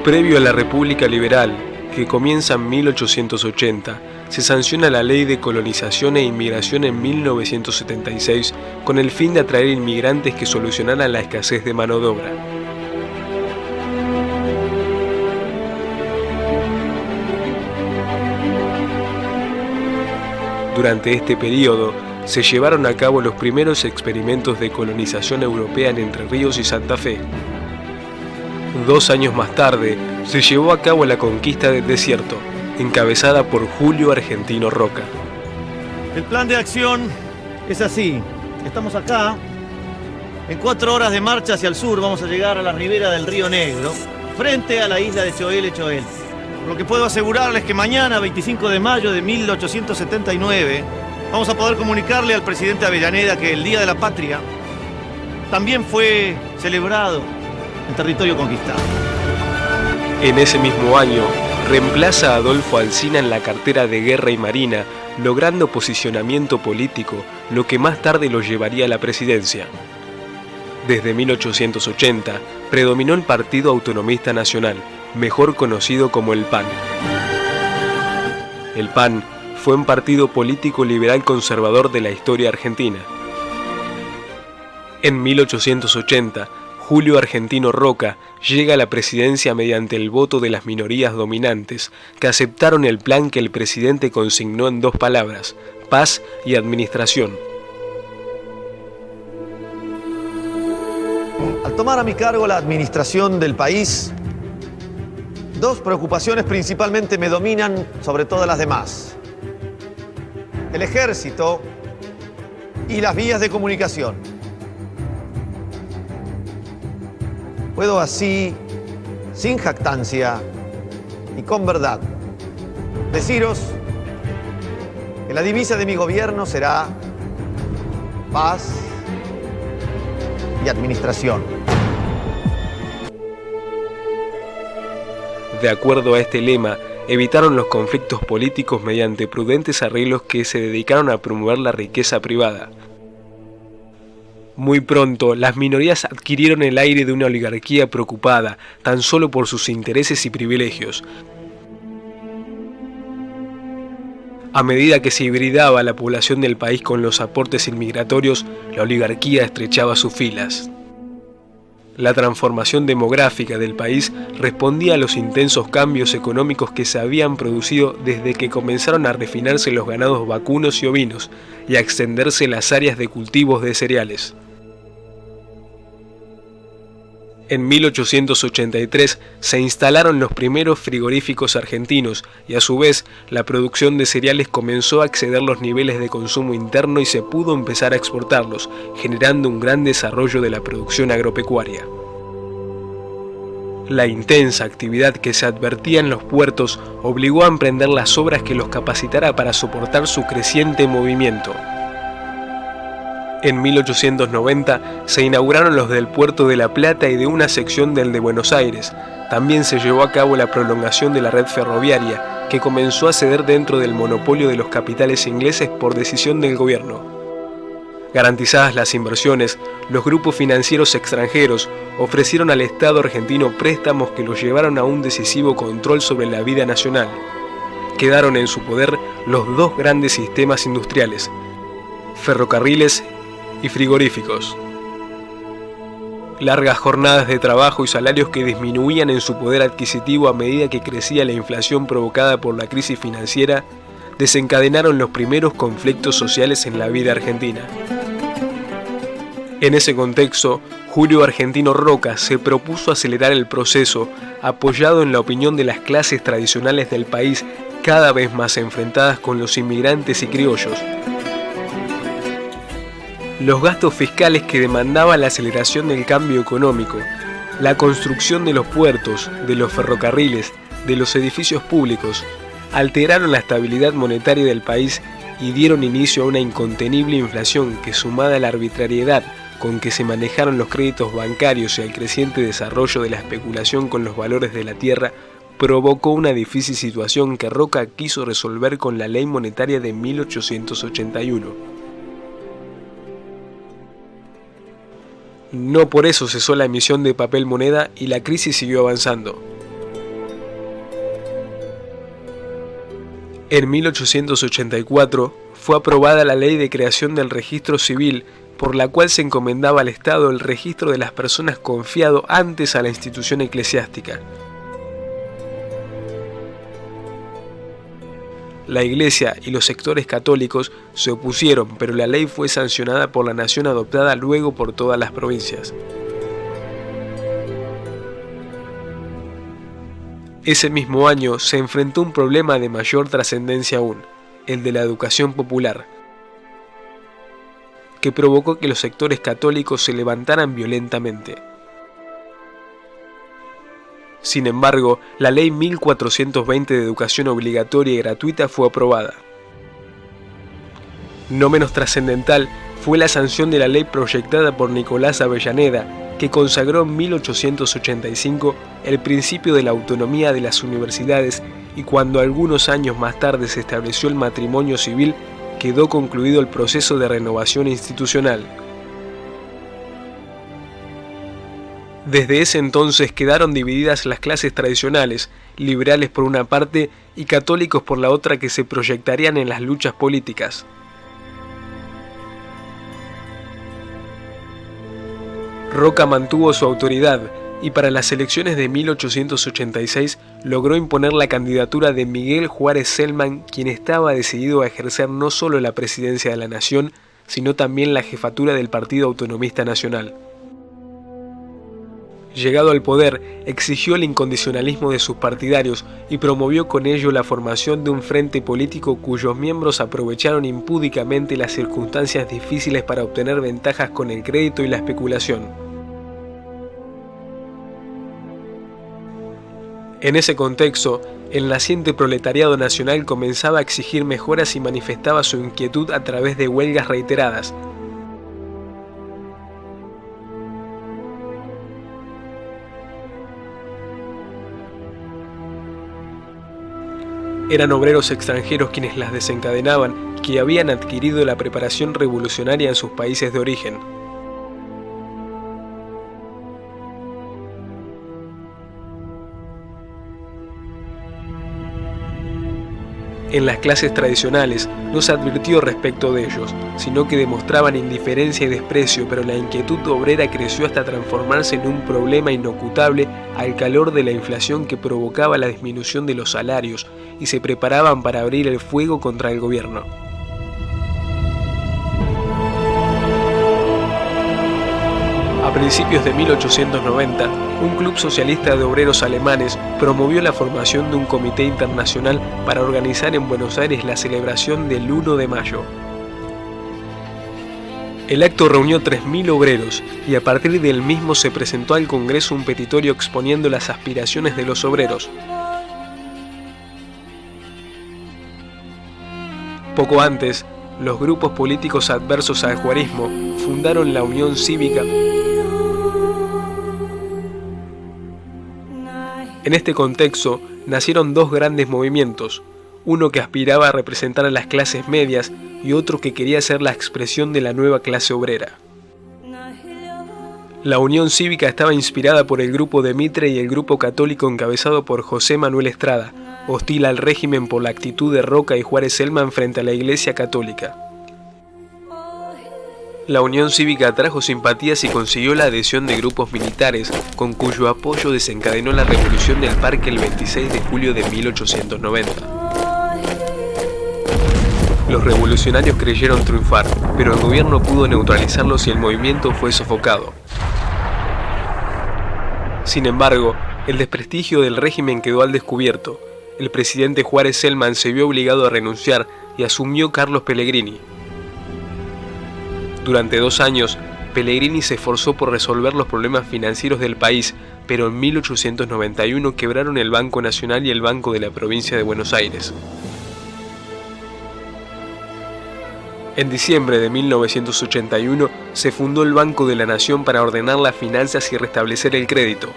Previo a la República Liberal, que comienza en 1880, se sanciona la Ley de Colonización e Inmigración en 1976 con el fin de atraer inmigrantes que solucionaran la escasez de mano de obra. Durante este periodo, se llevaron a cabo los primeros experimentos de colonización europea en Entre Ríos y Santa Fe. 2 años más tarde, se llevó a cabo la conquista del desierto, encabezada por Julio Argentino Roca. El plan de acción es así. Estamos acá. En 4 horas de marcha hacia el sur vamos a llegar a la ribera del Río Negro, frente a la isla de Choel. Por lo que puedo asegurarles que mañana, 25 de mayo de 1879, vamos a poder comunicarle al presidente Avellaneda que el Día de la Patria también fue celebrado en territorio conquistado. En ese mismo año, reemplaza a Adolfo Alsina en la cartera de Guerra y Marina, logrando posicionamiento político, lo que más tarde lo llevaría a la presidencia. Desde 1880, predominó el Partido Autonomista Nacional, mejor conocido como el PAN. El PAN fue un partido político liberal conservador de la historia argentina. En 1880, Julio Argentino Roca llega a la presidencia mediante el voto de las minorías dominantes, que aceptaron el plan que el presidente consignó en 2 palabras: paz y administración. Al tomar a mi cargo la administración del país, 2 preocupaciones principalmente me dominan sobre todas las demás: el ejército y las vías de comunicación. Puedo así, sin jactancia y con verdad, deciros que la divisa de mi gobierno será paz y administración. De acuerdo a este lema, evitaron los conflictos políticos mediante prudentes arreglos que se dedicaron a promover la riqueza privada. Muy pronto, las minorías adquirieron el aire de una oligarquía preocupada tan solo por sus intereses y privilegios. A medida que se hibridaba la población del país con los aportes inmigratorios, la oligarquía estrechaba sus filas. La transformación demográfica del país respondía a los intensos cambios económicos que se habían producido desde que comenzaron a refinarse los ganados vacunos y ovinos y a extenderse las áreas de cultivos de cereales. En 1883 se instalaron los primeros frigoríficos argentinos y a su vez la producción de cereales comenzó a exceder los niveles de consumo interno y se pudo empezar a exportarlos, generando un gran desarrollo de la producción agropecuaria. La intensa actividad que se advertía en los puertos obligó a emprender las obras que los capacitara para soportar su creciente movimiento. En 1890 se inauguraron los del Puerto de La Plata y de una sección del de Buenos Aires. También se llevó a cabo la prolongación de la red ferroviaria, que comenzó a ceder dentro del monopolio de los capitales ingleses por decisión del gobierno. Garantizadas las inversiones, los grupos financieros extranjeros ofrecieron al Estado argentino préstamos que los llevaron a un decisivo control sobre la vida nacional. Quedaron en su poder los 2 grandes sistemas industriales: ferrocarriles y frigoríficos. Largas jornadas de trabajo y salarios que disminuían en su poder adquisitivo a medida que crecía la inflación provocada por la crisis financiera desencadenaron los primeros conflictos sociales en la vida argentina. En ese contexto, Julio Argentino Roca se propuso acelerar el proceso, apoyado en la opinión de las clases tradicionales del país, cada vez más enfrentadas con los inmigrantes y criollos. Los gastos fiscales que demandaban la aceleración del cambio económico, la construcción de los puertos, de los ferrocarriles, de los edificios públicos, alteraron la estabilidad monetaria del país y dieron inicio a una incontenible inflación que, sumada a la arbitrariedad con que se manejaron los créditos bancarios y al creciente desarrollo de la especulación con los valores de la tierra, provocó una difícil situación que Roca quiso resolver con la Ley Monetaria de 1881. No por eso cesó la emisión de papel moneda y la crisis siguió avanzando. En 1884 fue aprobada la Ley de Creación del Registro Civil, por la cual se encomendaba al Estado el registro de las personas confiado antes a la institución eclesiástica. La Iglesia y los sectores católicos se opusieron, pero la ley fue sancionada por la nación, adoptada luego por todas las provincias. Ese mismo año se enfrentó un problema de mayor trascendencia aún, el de la educación popular, que provocó que los sectores católicos se levantaran violentamente. Sin embargo, la Ley 1420 de educación obligatoria y gratuita fue aprobada. No menos trascendental fue la sanción de la ley proyectada por Nicolás Avellaneda, que consagró en 1885 el principio de la autonomía de las universidades, y cuando algunos años más tarde se estableció el matrimonio civil, quedó concluido el proceso de renovación institucional. Desde ese entonces quedaron divididas las clases tradicionales, liberales por una parte y católicos por la otra, que se proyectarían en las luchas políticas. Roca mantuvo su autoridad y para las elecciones de 1886 logró imponer la candidatura de Miguel Juárez Celman, quien estaba decidido a ejercer no solo la presidencia de la nación, sino también la jefatura del Partido Autonomista Nacional. Llegado al poder, exigió el incondicionalismo de sus partidarios y promovió con ello la formación de un frente político cuyos miembros aprovecharon impúdicamente las circunstancias difíciles para obtener ventajas con el crédito y la especulación. En ese contexto, el naciente proletariado nacional comenzaba a exigir mejoras y manifestaba su inquietud a través de huelgas reiteradas. Eran obreros extranjeros quienes las desencadenaban, que habían adquirido la preparación revolucionaria en sus países de origen. En las clases tradicionales no se advirtió respecto de ellos, sino que demostraban indiferencia y desprecio, pero la inquietud obrera creció hasta transformarse en un problema inocutable al calor de la inflación que provocaba la disminución de los salarios, y se preparaban para abrir el fuego contra el gobierno. A principios de 1890, un club socialista de obreros alemanes promovió la formación de un comité internacional para organizar en Buenos Aires la celebración del 1 de mayo. El acto reunió 3.000 obreros y a partir del mismo se presentó al Congreso un petitorio exponiendo las aspiraciones de los obreros. Poco antes, los grupos políticos adversos al juarismo fundaron la Unión Cívica. En este contexto nacieron dos grandes movimientos, uno que aspiraba a representar a las clases medias y otro que quería ser la expresión de la nueva clase obrera. La Unión Cívica estaba inspirada por el grupo de Mitre y el grupo católico encabezado por José Manuel Estrada, hostil al régimen por la actitud de Roca y Juárez Celman frente a la Iglesia Católica. La Unión Cívica atrajo simpatías y consiguió la adhesión de grupos militares, con cuyo apoyo desencadenó la Revolución del Parque el 26 de julio de 1890. Los revolucionarios creyeron triunfar, pero el gobierno pudo neutralizarlos y el movimiento fue sofocado. Sin embargo, el desprestigio del régimen quedó al descubierto. El presidente Juárez Celman se vio obligado a renunciar y asumió Carlos Pellegrini. Durante 2 años, Pellegrini se esforzó por resolver los problemas financieros del país, pero en 1891 quebraron el Banco Nacional y el Banco de la Provincia de Buenos Aires. En diciembre de 1981 se fundó el Banco de la Nación para ordenar las finanzas y restablecer el crédito.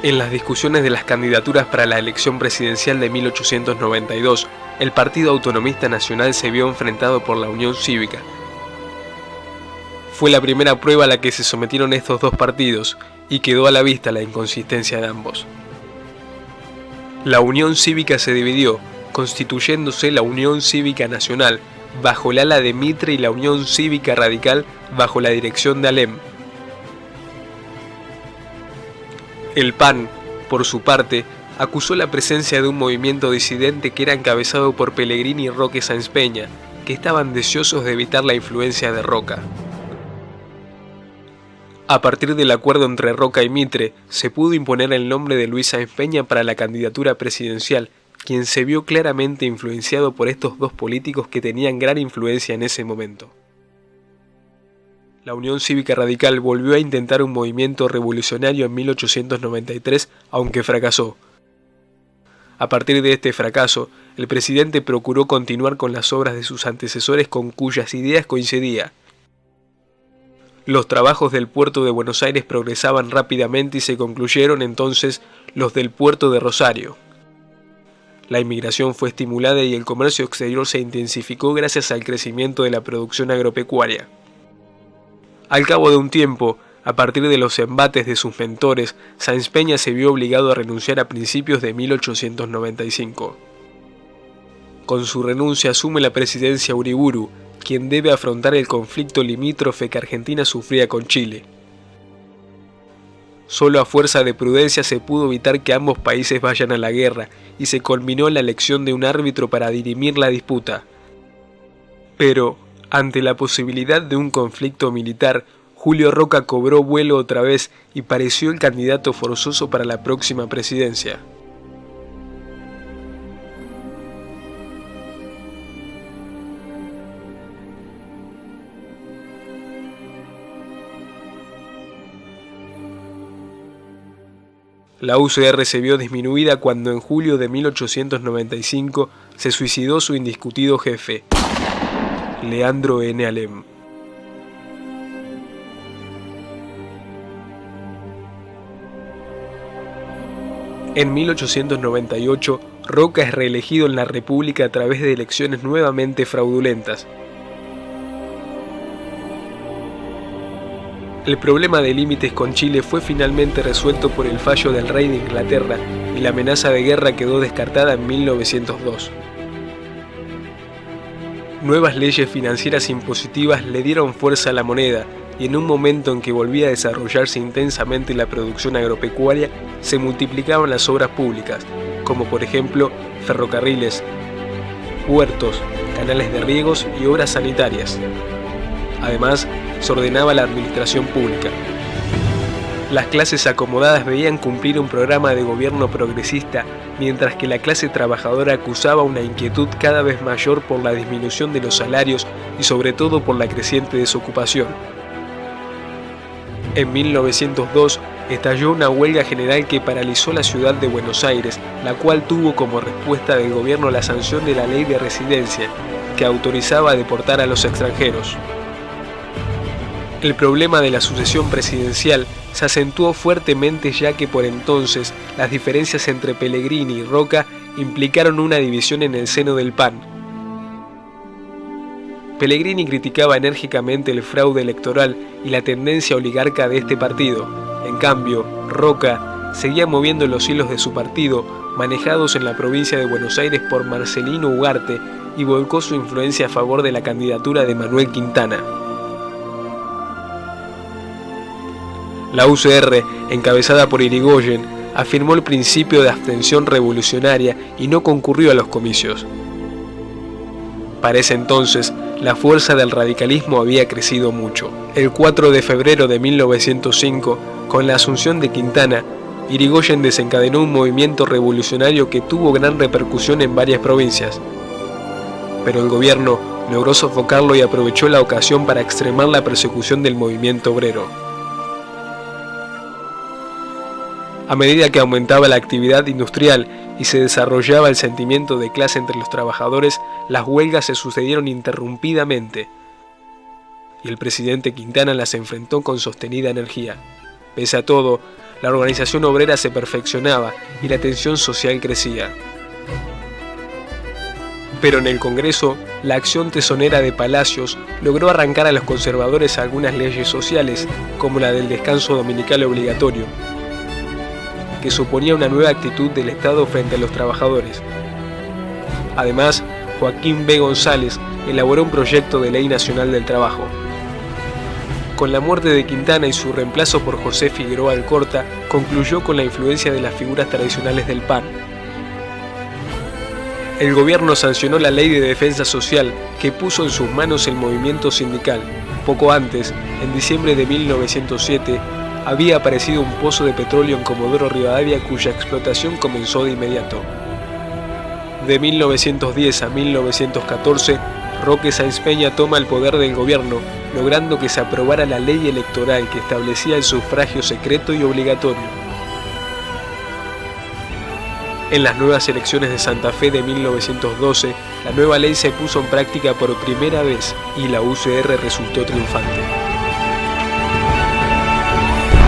En las discusiones de las candidaturas para la elección presidencial de 1892, el Partido Autonomista Nacional se vio enfrentado por la Unión Cívica. Fue la primera prueba a la que se sometieron estos dos partidos, y quedó a la vista la inconsistencia de ambos. La Unión Cívica se dividió, constituyéndose la Unión Cívica Nacional, bajo el ala de Mitre, y la Unión Cívica Radical, bajo la dirección de Alem. El PAN, por su parte, acusó la presencia de un movimiento disidente que era encabezado por Pellegrini y Roque Sáenz Peña, que estaban deseosos de evitar la influencia de Roca. A partir del acuerdo entre Roca y Mitre, se pudo imponer el nombre de Luis Sáenz Peña para la candidatura presidencial, quien se vio claramente influenciado por estos dos políticos que tenían gran influencia en ese momento. La Unión Cívica Radical volvió a intentar un movimiento revolucionario en 1893, aunque fracasó. A partir de este fracaso, el presidente procuró continuar con las obras de sus antecesores con cuyas ideas coincidía. Los trabajos del puerto de Buenos Aires progresaban rápidamente y se concluyeron entonces los del puerto de Rosario. La inmigración fue estimulada y el comercio exterior se intensificó gracias al crecimiento de la producción agropecuaria. Al cabo de un tiempo, a partir de los embates de sus mentores, Sáenz Peña se vio obligado a renunciar a principios de 1895. Con su renuncia asume la presidencia Uriburu, quien debe afrontar el conflicto limítrofe que Argentina sufría con Chile. Solo a fuerza de prudencia se pudo evitar que ambos países vayan a la guerra y se culminó en la elección de un árbitro para dirimir la disputa. Pero, ante la posibilidad de un conflicto militar, Julio Roca cobró vuelo otra vez y pareció el candidato forzoso para la próxima presidencia. La UCR se vio disminuida cuando en julio de 1895 se suicidó su indiscutido jefe, Leandro N. Alem. En 1898, Roca es reelegido en la República a través de elecciones nuevamente fraudulentas. El problema de límites con Chile fue finalmente resuelto por el fallo del rey de Inglaterra y la amenaza de guerra quedó descartada en 1902. Nuevas leyes financieras impositivas le dieron fuerza a la moneda y en un momento en que volvía a desarrollarse intensamente la producción agropecuaria, se multiplicaban las obras públicas, como por ejemplo ferrocarriles, huertos, canales de riegos y obras sanitarias. Además, se ordenaba la administración pública. Las clases acomodadas veían cumplir un programa de gobierno progresista, mientras que la clase trabajadora acusaba una inquietud cada vez mayor por la disminución de los salarios y sobre todo por la creciente desocupación. En 1902 estalló una huelga general que paralizó la ciudad de Buenos Aires, la cual tuvo como respuesta del gobierno la sanción de la ley de residencia, que autorizaba a deportar a los extranjeros. El problema de la sucesión presidencial se acentuó fuertemente ya que por entonces las diferencias entre Pellegrini y Roca implicaron una división en el seno del PAN. Pellegrini criticaba enérgicamente el fraude electoral y la tendencia oligarca de este partido. En cambio, Roca seguía moviendo los hilos de su partido, manejados en la provincia de Buenos Aires por Marcelino Ugarte, y volcó su influencia a favor de la candidatura de Manuel Quintana. La UCR, encabezada por Irigoyen, afirmó el principio de abstención revolucionaria y no concurrió a los comicios. Para ese entonces, la fuerza del radicalismo había crecido mucho. El 4 de febrero de 1905, con la asunción de Quintana, Irigoyen desencadenó un movimiento revolucionario que tuvo gran repercusión en varias provincias. Pero el gobierno logró sofocarlo y aprovechó la ocasión para extremar la persecución del movimiento obrero. A medida que aumentaba la actividad industrial y se desarrollaba el sentimiento de clase entre los trabajadores, las huelgas se sucedieron interrumpidamente, y el presidente Quintana las enfrentó con sostenida energía. Pese a todo, la organización obrera se perfeccionaba y la tensión social crecía. Pero en el Congreso, la acción tesonera de Palacios logró arrancar a los conservadores algunas leyes sociales, como la del descanso dominical obligatorio. que suponía una nueva actitud del Estado frente a los trabajadores. Además, Joaquín B. González elaboró un proyecto de ley nacional del trabajo. Con la muerte de Quintana y su reemplazo por José Figueroa Alcorta, concluyó con la influencia de las figuras tradicionales del PAN. El gobierno sancionó la Ley de Defensa Social, que puso en sus manos el movimiento sindical. Poco antes, en diciembre de 1907, había aparecido un pozo de petróleo en Comodoro Rivadavia cuya explotación comenzó de inmediato. De 1910 a 1914, Roque Sáenz Peña toma el poder del gobierno, logrando que se aprobara la ley electoral que establecía el sufragio secreto y obligatorio. En las nuevas elecciones de Santa Fe de 1912, la nueva ley se puso en práctica por primera vez y la UCR resultó triunfante.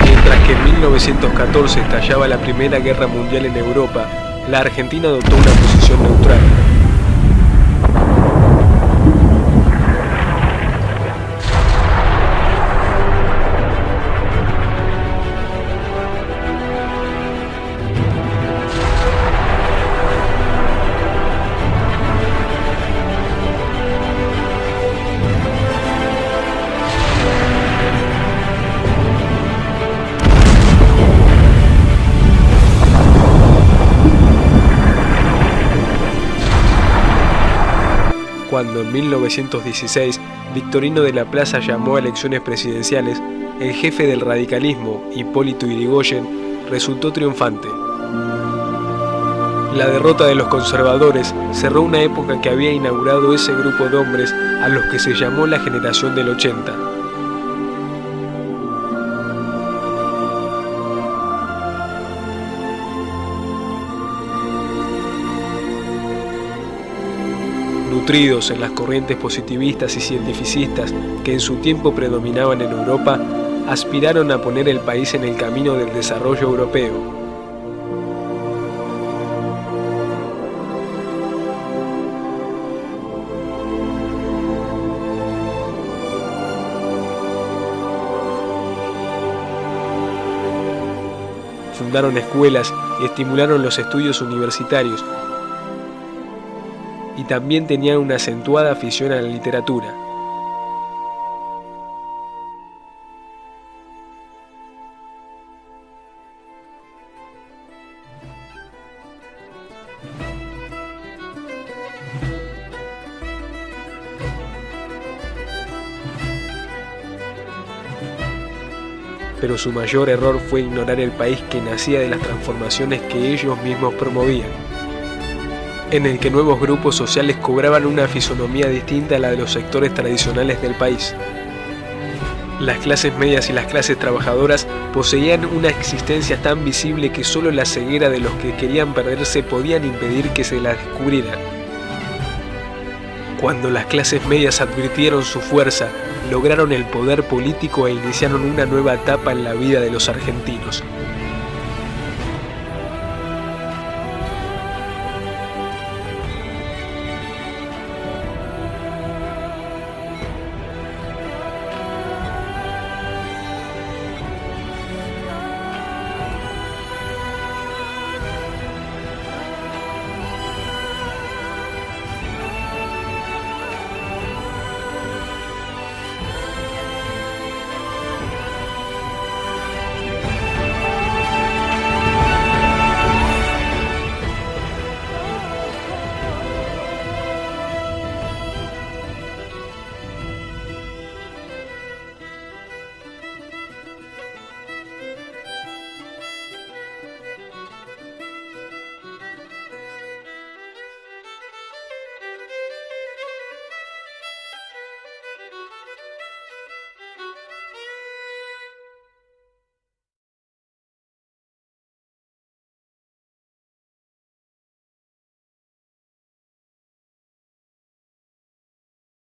Mientras que en 1914 estallaba la Primera Guerra Mundial en Europa, la Argentina adoptó una posición neutral. Cuando en 1916 Victorino de la Plaza llamó a elecciones presidenciales, el jefe del radicalismo, Hipólito Yrigoyen, resultó triunfante. La derrota de los conservadores cerró una época que había inaugurado ese grupo de hombres a los que se llamó la generación del 80. Nutridos en las corrientes positivistas y cientificistas que en su tiempo predominaban en Europa, aspiraron a poner el país en el camino del desarrollo europeo. Fundaron escuelas y estimularon los estudios universitarios, y también tenían una acentuada afición a la literatura. Pero su mayor error fue ignorar el país que nacía de las transformaciones que ellos mismos promovían, en el que nuevos grupos sociales cobraban una fisonomía distinta a la de los sectores tradicionales del país. Las clases medias y las clases trabajadoras poseían una existencia tan visible que solo la ceguera de los que querían perderse podían impedir que se la descubrieran. Cuando las clases medias advirtieron su fuerza, lograron el poder político e iniciaron una nueva etapa en la vida de los argentinos.